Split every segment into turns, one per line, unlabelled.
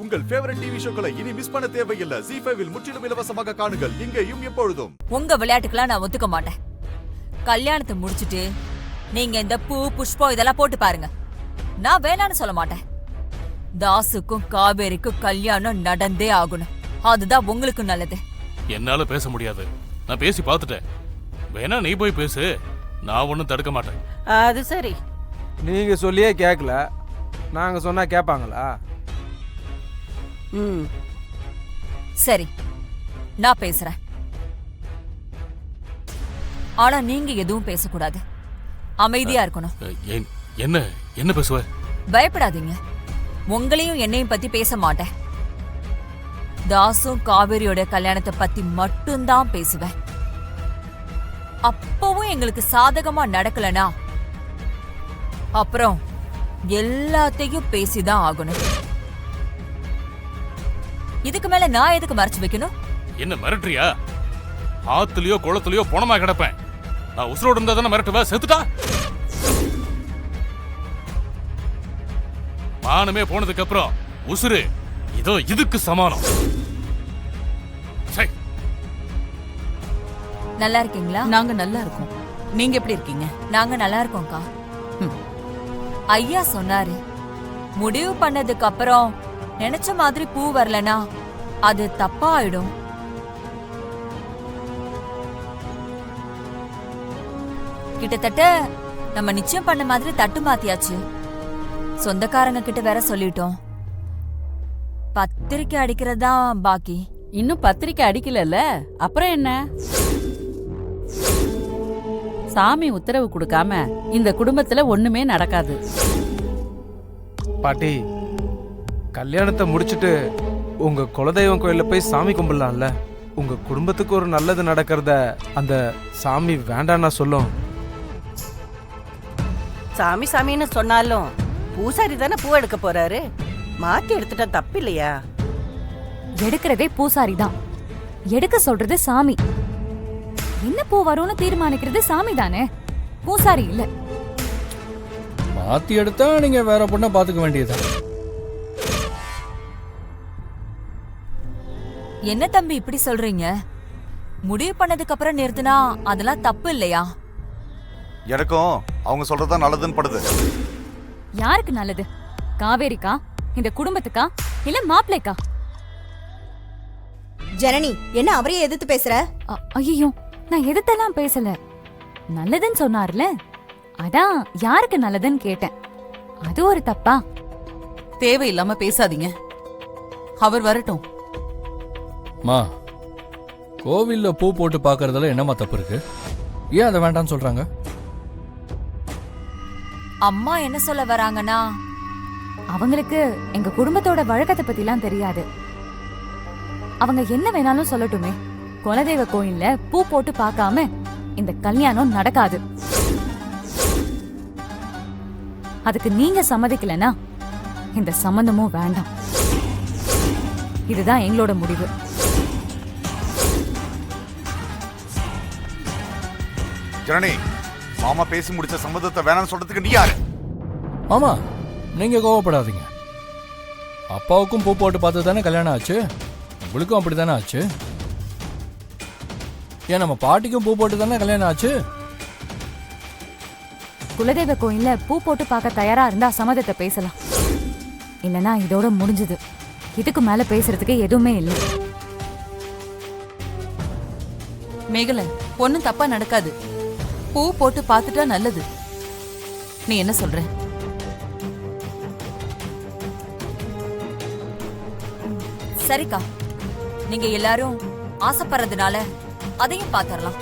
உங்கள் favourite TV ஷோக்களை இனி miss பண்ண தேவையில்லை. ZEE5 இல் முற்றிலும் இலவசமாக காணுங்கள். இங்கேயும் எப்பொழுதும்.
உங்க விளையாட்டுக்கெல்லாம் நான் ஒத்துக்க மாட்டேன். கல்யாணத்தை முடிச்சிட்டு நீங்க இந்த பூ புஷ்பம் இதெல்லாம் போட்டு பாருங்க. நான் வேணான்னு சொல்ல மாட்டேன். தாசுக்கும் காவேரிக்கும் கல்யாணம் நடந்தே ஆகணும். அதுதான் உங்களுக்கு நல்லது.
என்னால பேச முடியாது. நான் பேசி பார்த்துட்டேன். வேணா நீ போய் பேசு. நான் ஒன்னும் தடுக்க மாட்டேன்.
அது சரி.
நீங்க சொல்லியே கேட்கல, நாங்க சொன்னா கேட்பாங்களா?
சரி, நான் பேசுறேன். ஆனா நீங்க எதுவும் பேசக்கூடாது. அமைதியா இருக்கணும்.
என்ன என்ன பேசுவ?
பயப்படாதீங்க. உங்களையும் என்னையும் பத்தி பேச மாட்டேன். தாசும் காவேரியோட கல்யாணத்தை பத்தி மட்டும்தான் பேசுவேன். அப்பவும் எங்களுக்கு சாதகமா நடக்கலனா அப்புறம் எல்லாத்தையும் பேசிதான் ஆகணும். இதுக்கு மேல நான் எதுக்கு மறைச்சு வைக்கணும்?
என்ன மிரட்டுறியா? ஆத்துலயோ குளத்துலயோ போனமா கிடப்பேன். நான் உசுரோடு இருந்தா தானே மிரட்டுவா? செத்துட்டா மானமே போனதுக்கு அப்புறம் உசுறு இதோ இதுக்கு சமானம்.
நல்லா இருக்கீங்களா?
நாங்க நல்லா இருக்கோம். நீங்க எப்படி இருக்கீங்க?
நாங்க நல்லா இருக்கோம்க்கா. ஐயா சொன்னாரு, முடிவு பண்ணதுக்கு அப்புறம் நினைச்ச மாதிரி பூ வரலனா அது தப்பா ஆயிடும். கிட்டத்தட்ட நம்ம நிச்சயம் பண்ண மாதிரி தட்டு மாத்தியாச்சு. சொந்தக்காரங்க கிட்ட வேற சொல்லிட்டோம். பத்திரிக்கை அடிக்கிறதா பாக்கி.
இன்னும் பத்திரிக்கை அடிக்கலல்ல, அப்புறம் என்ன? சாமி உத்தரவு கொடுக்காம இந்த குடும்பத்துல ஒண்ணுமே நடக்காது.
பாட்டி, கல்யாணத்தை முடிச்சிட்டு உங்க குலதெய்வம் கோயில போய் சாமி கும்பிடலாம்ல. உங்க குடும்பத்துக்கு ஒரு நல்லது நடக்கிறத அந்த சாமி வேண்டான்னா சொல்லும்.
சாமி சாமின்னு சொன்னாலும் பூசாரி தானே பூ எடுக்க போறாரு. மாத்தி எடுத்துட்டா தப்பு இல்லையா?
எடுக்கிறதே பூசாரி தான், எடுக்க சொல்றது சாமி. என்ன பூ வரும்னு தீர்மானிக்கிறது சாமி தானே, பூசாரி இல்ல.
மாத்தி எடுத்தா நீங்க வேற பொண்ணை பாத்துக்க வேண்டியது.
என்ன தம்பி இப்படி சொல்றீங்க? முடிவு பண்ணதுக்கு அப்புறம் நிறுத்தினா அதெல்லாம் தப்பு இல்லையா?
எனக்கும் அவங்க சொல்றதா நல்லதுன்னு படுது.
யாருக்கு நல்லது? காவேரிக்கா, இந்த குடும்பத்துக்கா, இல்ல மாப்பிள்ளைக்கா?
ஜனனி, என்ன அவரையே எதிர்த்து பேசுற?
ஐயோ, நான் எதிர்த்தெல்லாம் பேசல. நல்லதுன்னு சொன்னார்ல, அதான் யாருக்கு நல்லதுன்னு கேட்டேன். அது ஒரு தப்பா?
தேவையில்லாம பேசாதீங்க. அவர் வரட்டும்.
மா, கோவில்ல பூ போட்டு பாக்குறதுல என்னமா தப்பு இருக்கு? ஏன் அதை வேண்டாம்னு சொல்றாங்க?
அம்மா என்ன சொல்ல வராங்கன்னா,
அவங்களுக்கு எங்க குடும்பத்தோட வழக்கத்தை பத்திலாம் தெரியாது. அவங்க என்ன வேணாலும் சொல்லட்டுமே. குலதெய்வ கோயில்ல பூ போட்டு பார்க்காம இந்த கல்யாணம் நடக்காது. அதுக்கு நீங்க சம்மதிக்கலனா இந்த சம்பந்தமும் வேண்டாம். இதுதான் எங்களோட முடிவு.
ஜனனி, மாமா பேசி முடிச்ச சம்மதத்தை வேணாம்னு சொல்றதுக்கு நீ யாரு?
மாமா, நீங்க கோவப்படாதீங்க. அப்பாவுக்கும் பூ போட்டு பார்த்து தானே கல்யாணம் ஆச்சு, உங்களுக்கும் அப்படித்தானே ஆச்சு. ஏன் நம்ம பாட்டிக்கும் பூ போட்டு தானே கல்யாணம் ஆச்சு.
குலதெய்வ கோயில்ல பூ போட்டு பார்க்க தயாரா இருந்தா சம்மதத்தை பேசலாம். இல்லனா இதோட முடிஞ்சது. இதுக்கு மேல பேசுறதுக்கு எதுவுமே இல்லை.
மேகலை, ஒன்னும் தப்பா நடக்காது. பூ போட்டு பார்த்துட்டா நல்லது. நீ என்ன சொல்ற?
சரிக்கா, நீங்க எல்லாரும் ஆசைப்படுறதுனால அதையும் பாத்திரலாம்.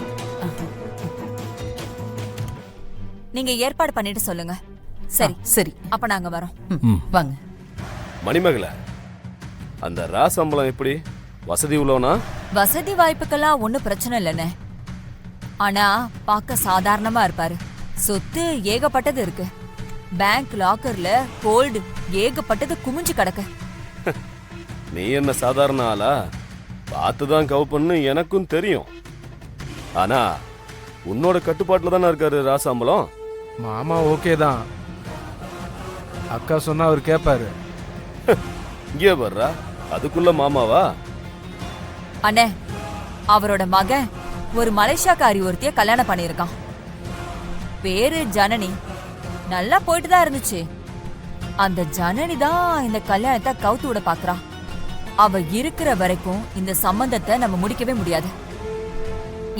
நீங்க ஏற்பாடு பண்ணிட்டு சொல்லுங்க. சரி
சரி,
அப்ப நாங்க வரோம்.
வாங்க.
மணிமகள, அந்த ராசம்பளம் எப்படி? வசதி உள்ளவனா?
வசதி வாய்ப்புக்கெல்லாம் ஒன்னும் பிரச்சனை இல்லைன்னு. ஆனா பார்க்க சாதாரணமா இருப்பாரு. சொத்து ஏகப்பட்டது இருக்கு. பேங்க் லாக்கர்ல கோல்டு ஏகப்பட்டது குமிஞ்சு கிடக்கு.
நீ என்ன சாதாரண ஆளா? பார்த்துதான் கவுப்பன்னு எனக்கும் தெரியும். ஆனா உன்னோட கட்டுப்பாட்டுல தானே இருக்காரு ராசாம்பலம்.
மாமா ஓகே தான், அக்கா சொன்னா அவர் கேட்பாரு.
இங்கே வர்றா, அதுக்குள்ள மாமாவா?
அண்ணே, அவரோட மகன் ஒரு மலேசியாக்காரி ஒருத்திய கல்யாணம் பண்ணியிருக்கான். பேரு ஜனனி. நல்லா போயிட்டு தான் இருந்துச்சு. அந்த ஜனனி தான் இந்த கல்யாணத்தை கவுத்து விட பாக்குறா. அவ இருக்கிற வரைக்கும் இந்த சம்பந்தத்தை நம்ம முடிக்கவே முடியாது.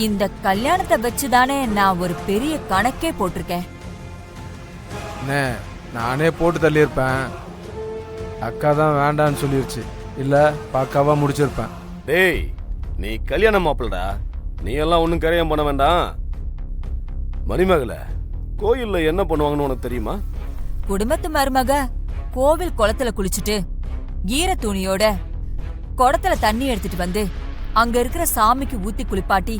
இந்த கல்யாணத்தை வச்சுதானே நான் ஒரு பெரிய கணக்கே போட்டிருக்கேன்.
அண்ணே, நானே போட்டு தள்ளியிருப்பேன். அக்கா தான் வேண்டான்னு சொல்லிருச்சு. இல்ல பாக்காவா முடிச்சிருப்பேன்.
டேய், நீ கல்யாணம் மாப்பிளடா, நீ எல்லாம் ஒன்றும் கரையம் பண்ண வேண்டாம். மணிமகளே, கோயில்ல என்ன பண்ணுவாங்கன்னு உனக்கு தெரியுமா?
குடும்பத்து மருமக கோவில் குளத்துல குளிச்சுட்டு ஈர துணியோட குடத்துல தண்ணி எடுத்துட்டு வந்து அங்க இருக்கிற சாமிக்கு ஊத்தி குளிப்பாட்டி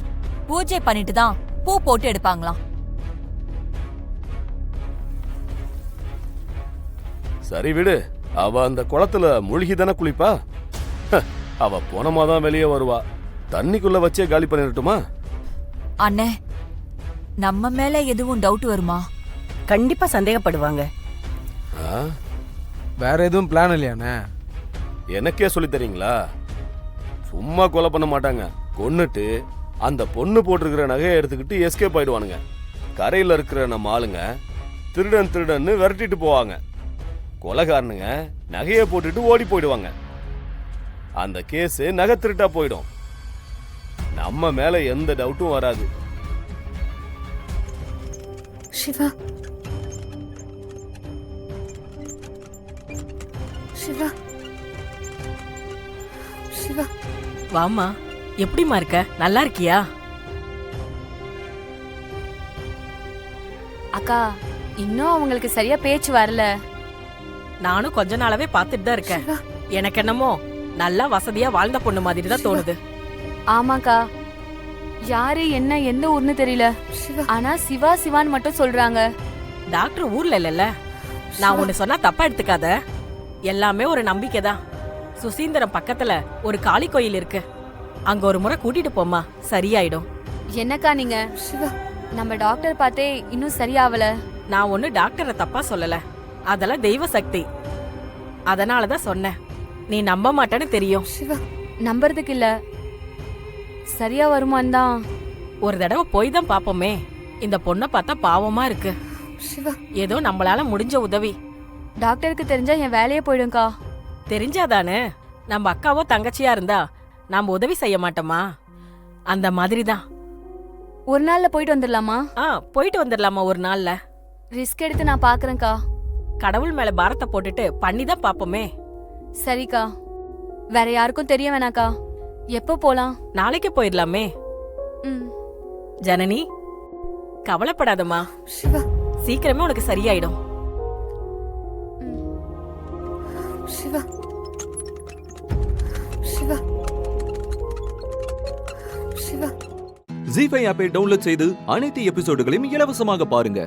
பூஜை பண்ணிட்டு தான் பூ போட்டு எடுப்பாங்களாம்.
சரி விடு, அவ அந்த குளத்துல மூழ்கி தானே குளிப்பா. அவ போனமாதான் வெளியே வருவா. தண்ணிக்குள்ள வச்சே காலி பண்ணிடட்டுமா?
அண்ணே, நம்ம மேல எதுவும் டவுட் வருமா?
கண்டிப்பா சந்தேகப்படுவாங்க.
வேற எதுவும் பிளான் இல்லையாண்ணே?
எனக்கே சொல்லி தரீங்களா? சும்மா கொலை பண்ண மாட்டாங்க. கொன்னுட்டு அந்த பொண்ணு போட்டிருக்கிற நகையை எடுத்துக்கிட்டு எஸ்கேப் ஆயிடுவானுங்க. கரையில இருக்கிற நம்ம ஆளுங்க திருடன் திருடன்னு விரட்டிட்டு போவாங்க. கொலைகாரனுங்க நகையை போட்டுட்டு ஓடி போயிடுவாங்க. அந்த கேஸ் நகை திருட்டா போயிடும். நம்ம மேல எந்த டவுட்டும் வராது.
சிவா, சிவா, சிவா.
வாமா, எப்படிமா இருக்க? நல்லா இருக்கியா?
அக்கா, இன்னும் அவங்களுக்கு சரியா பேச்சு வரல.
நானும் கொஞ்ச நாளாவே பார்த்துட்டு தான் இருக்கேன். எனக்கு என்னமோ நல்லா வசதியா வாழ்ந்த பொண்ணு மாதிரி தான் தோணுது.
ஆமாக்கா, யாரு என்ன எந்த ஊர்னு தெரியல. ஆனா சிவா சிவான்னு மட்டும் சொல்றாங்க.
டாக்டர் ஊர்ல இல்லல்ல. நான் ஒண்ணு சொன்னா தப்பா எடுத்துக்காத. எல்லாமே ஒரு நம்பிக்கை தான். சுசீந்திரம் பக்கத்துல ஒரு காளி கோயில் இருக்கு. அங்க ஒரு முறை கூட்டிட்டு போமா, சரியாயிடும்.
என்னக்கா நீங்க? நம்ம டாக்டர் பார்த்தே இன்னும் சரியாவல.
நான் ஒண்ணு டாக்டரை தப்பா சொல்லல. அதெல்லாம் தெய்வ சக்தி. அதனாலதான் சொன்னேன். நீ நம்ப மாட்டேன்னு தெரியும்.
நம்புறதுக்கு இல்ல, சரியா வருமான் தான்.
ஒரு தடவை போய் தான் பாப்போமே. இந்த பொண்ணை பார்த்தா பாவமா இருக்கு. ஏதோ நம்மளால முடிஞ்ச உதவி.
டாக்டருக்கு தெரிஞ்சா என் வேலையே போயிடும்க்கா.
தெரிஞ்சாதானே. நம்ம அக்காவோ தங்கச்சியா இருந்தா நாம உதவி செய்ய மாட்டோமா? அந்த மாதிரி தான்.
ஒரு நாள்ல போயிட்டு வந்துடலாமா?
போயிட்டு வந்துடலாமா ஒரு நாள்ல?
ரிஸ்க் எடுத்து நான் பாக்குறேன்க்கா.
கடவுள் மேல பாரத்தை போட்டுட்டு பண்ணி தான் பாப்போமே.
சரிக்கா, வேற யாருக்கும் தெரிய வேணாக்கா. எப்போ போலாம்?
நாளைக்கு போயிடலாமே. ஜனனி, கவலைப்படாதம்மா. சீக்கிரமே உனக்கு சரியாயிடும்.
சிவா, சிவா, சிவா.
ஜீ5 ஆப்பை டவுன்லோட் செய்து அனைத்து எபிசோடுகளையும் இலவசமாக பாருங்க.